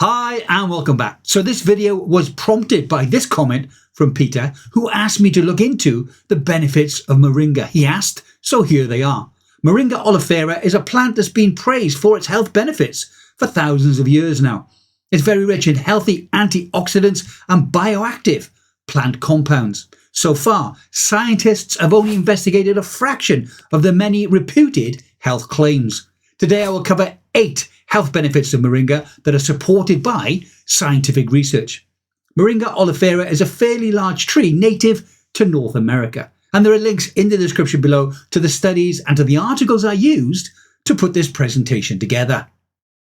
Hi and welcome back. So this video was prompted by this comment from Peter, who asked me to look into the benefits of Moringa. He asked, so here they are. Moringa Oleifera is a plant that's been praised for its health benefits for thousands of years now. It's very rich in healthy antioxidants and bioactive plant compounds. So far, scientists have only investigated a fraction of the many reputed health claims. Today I will cover 8 health benefits of Moringa that are supported by scientific research. Moringa Oleifera is a fairly large tree native to North America, and there are links in the description below to the studies and to the articles I used to put this presentation together.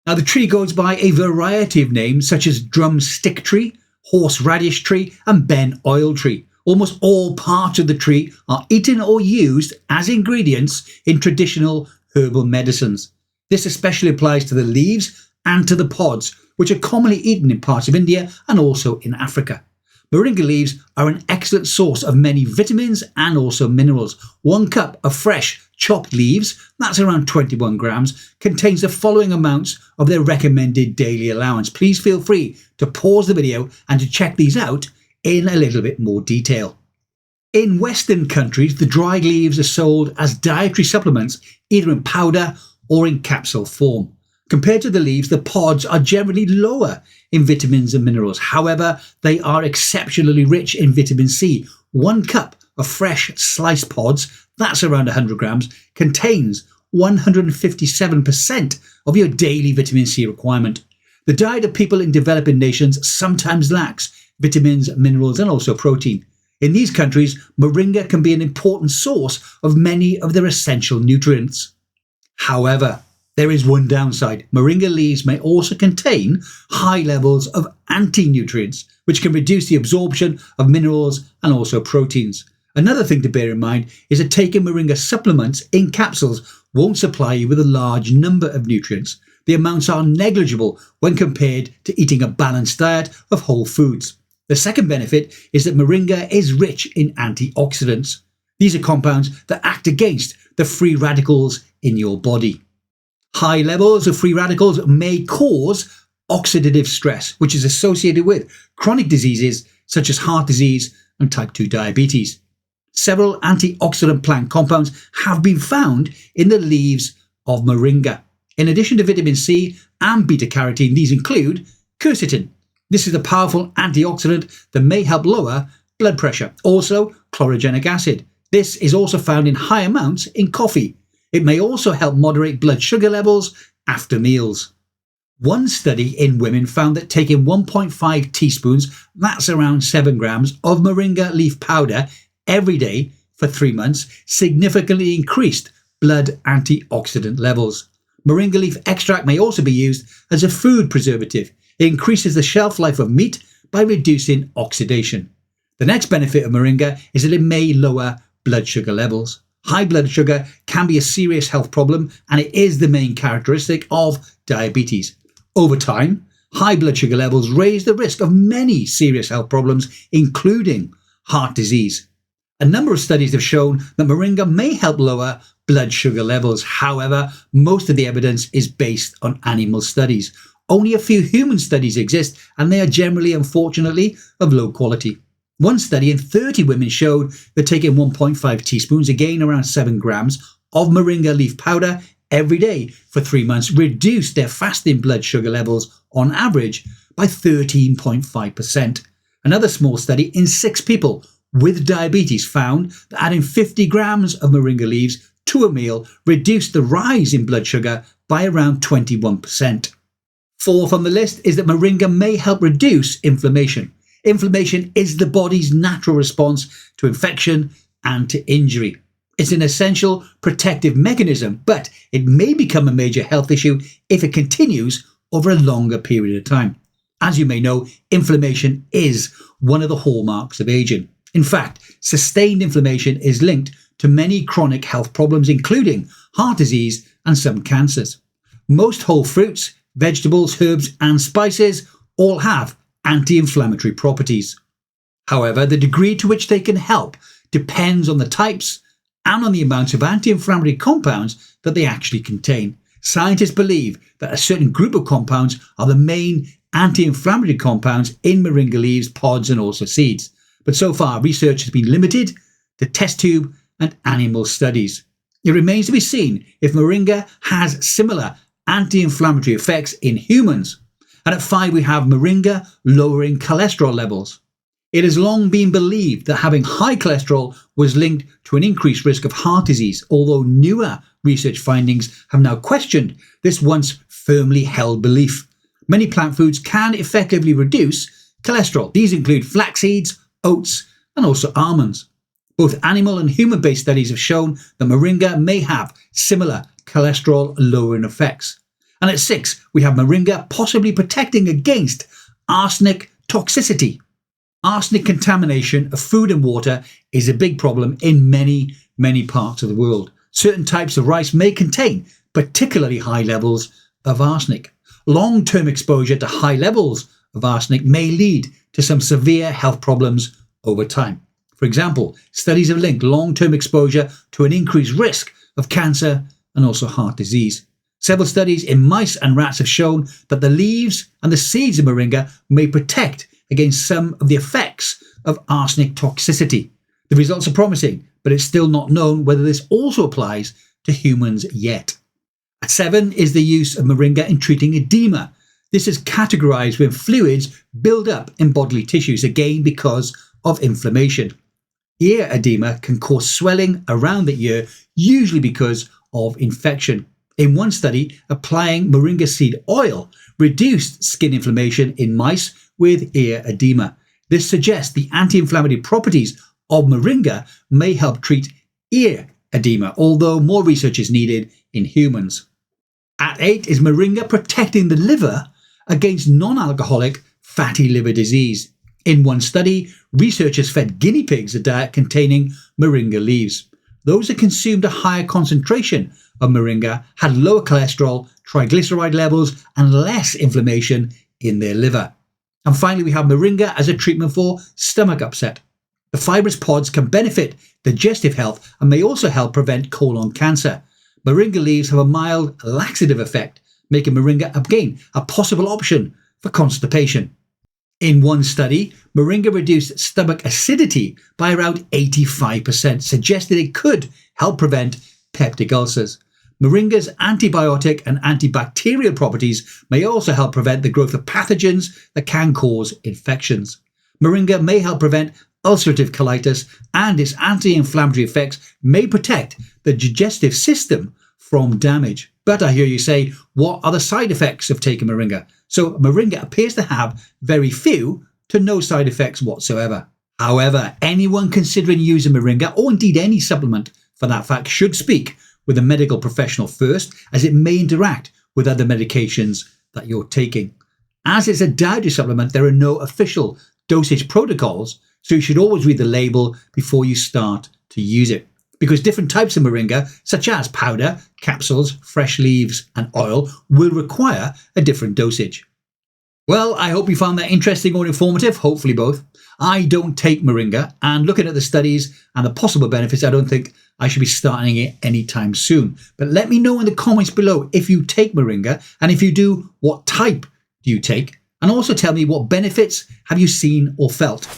Now, the tree goes by a variety of names such as drumstick tree, horseradish tree and ben oil tree. Almost all parts of the tree are eaten or used as ingredients in traditional herbal medicines. This especially applies to the leaves and to the pods, which are commonly eaten in parts of India and also in Africa. Moringa leaves are an excellent source of many vitamins and also minerals. 1 cup of fresh chopped leaves, that's around 21 grams, contains the following amounts of their recommended daily allowance. Please feel free to pause the video and to check these out in a little bit more detail. In Western countries, the dried leaves are sold as dietary supplements, either in powder or in capsule form. Compared to the leaves, the pods are generally lower in vitamins and minerals. However, they are exceptionally rich in vitamin C. 1 cup of fresh sliced pods, that's around 100 grams, contains 157% of your daily vitamin C requirement. The diet of people in developing nations sometimes lacks vitamins, minerals and also protein. In these countries, Moringa can be an important source of many of their essential nutrients. However, there is one downside. Moringa leaves may also contain high levels of anti-nutrients, which can reduce the absorption of minerals and also proteins. Another thing to bear in mind is that taking Moringa supplements in capsules won't supply you with a large number of nutrients. The amounts are negligible when compared to eating a balanced diet of whole foods. The second benefit is that Moringa is rich in antioxidants. These are compounds that act against the free radicals in your body. High levels of free radicals may cause oxidative stress, which is associated with chronic diseases such as heart disease and type 2 diabetes. Several antioxidant plant compounds have been found in the leaves of Moringa. In addition to vitamin C and beta-carotene, these include quercetin. This is a powerful antioxidant that may help lower blood pressure. Also, chlorogenic acid. This is also found in high amounts in coffee. It may also help moderate blood sugar levels after meals. One study in women found that taking 1.5 teaspoons, that's around 7 grams, of Moringa leaf powder every day for 3 months significantly increased blood antioxidant levels. Moringa leaf extract may also be used as a food preservative. It increases the shelf life of meat by reducing oxidation. The next benefit of Moringa is that it may lower blood sugar levels. High blood sugar can be a serious health problem, and it is the main characteristic of diabetes. Over time, high blood sugar levels raise the risk of many serious health problems, including heart disease. A number of studies have shown that Moringa may help lower blood sugar levels. However, most of the evidence is based on animal studies. Only a few human studies exist, and they are generally, unfortunately, of low quality. One study in 30 women showed that taking 1.5 teaspoons, again around 7 grams, of Moringa leaf powder every day for 3 months reduced their fasting blood sugar levels on average by 13.5%. Another small study in 6 people with diabetes found that adding 50 grams of Moringa leaves to a meal reduced the rise in blood sugar by around 21%. Fourth on the list is that Moringa may help reduce inflammation. Inflammation is the body's natural response to infection and to injury. It's an essential protective mechanism, but it may become a major health issue if it continues over a longer period of time. As you may know, inflammation is one of the hallmarks of aging. In fact, sustained inflammation is linked to many chronic health problems, including heart disease and some cancers. Most whole fruits, vegetables, herbs and spices all have anti-inflammatory properties. However, the degree to which they can help depends on the types and on the amounts of anti-inflammatory compounds that they actually contain. Scientists believe that a certain group of compounds are the main anti-inflammatory compounds in moringa leaves, pods and also seeds. But so far, research has been limited to test tube and animal studies. It remains to be seen if moringa has similar anti-inflammatory effects in humans. And at 5, we have moringa lowering cholesterol levels. It has long been believed that having high cholesterol was linked to an increased risk of heart disease, although newer research findings have now questioned this once firmly held belief. Many plant foods can effectively reduce cholesterol. These include flax seeds, oats, and also almonds. Both animal and human-based studies have shown that moringa may have similar cholesterol-lowering effects. And at 6, we have moringa possibly protecting against arsenic toxicity. Arsenic contamination of food and water is a big problem in many parts of the world. Certain types of rice may contain particularly high levels of arsenic. Long-term exposure to high levels of arsenic may lead to some severe health problems over time. For example, studies have linked long-term exposure to an increased risk of cancer and also heart disease. Several studies in mice and rats have shown that the leaves and the seeds of moringa may protect against some of the effects of arsenic toxicity. The results are promising, but it's still not known whether this also applies to humans yet. At 7 is the use of moringa in treating edema. This is categorized when fluids build up in bodily tissues, again because of inflammation. Ear edema can cause swelling around the ear, usually because of infection. In one study, applying moringa seed oil reduced skin inflammation in mice with ear edema. This suggests the anti-inflammatory properties of moringa may help treat ear edema, although more research is needed in humans. At 8 is moringa protecting the liver against non-alcoholic fatty liver disease. In one study, researchers fed guinea pigs a diet containing moringa leaves. Those that consumed a higher concentration of moringa had lower cholesterol, triglyceride levels, and less inflammation in their liver. And finally, we have moringa as a treatment for stomach upset. The fibrous pods can benefit digestive health and may also help prevent colon cancer. Moringa leaves have a mild laxative effect, making moringa again a possible option for constipation. In one study, moringa reduced stomach acidity by around 85%, suggesting it could help prevent peptic ulcers. Moringa's antibiotic and antibacterial properties may also help prevent the growth of pathogens that can cause infections. Moringa may help prevent ulcerative colitis, and its anti-inflammatory effects may protect the digestive system from damage. But I hear you say, what are the side effects of taking moringa? So moringa appears to have very few to no side effects whatsoever. However, anyone considering using moringa, or indeed any supplement for that fact, should speak with a medical professional first, as it may interact with other medications that you're taking. As it's a dietary supplement, there are no official dosage protocols, so you should always read the label before you start to use it. Because different types of moringa, such as powder, capsules, fresh leaves and oil, will require a different dosage. Well, I hope you found that interesting or informative, hopefully both. I don't take moringa, and looking at the studies and the possible benefits, I don't think I should be starting it anytime soon. But let me know in the comments below if you take moringa, and if you do, what type do you take? And also tell me what benefits have you seen or felt.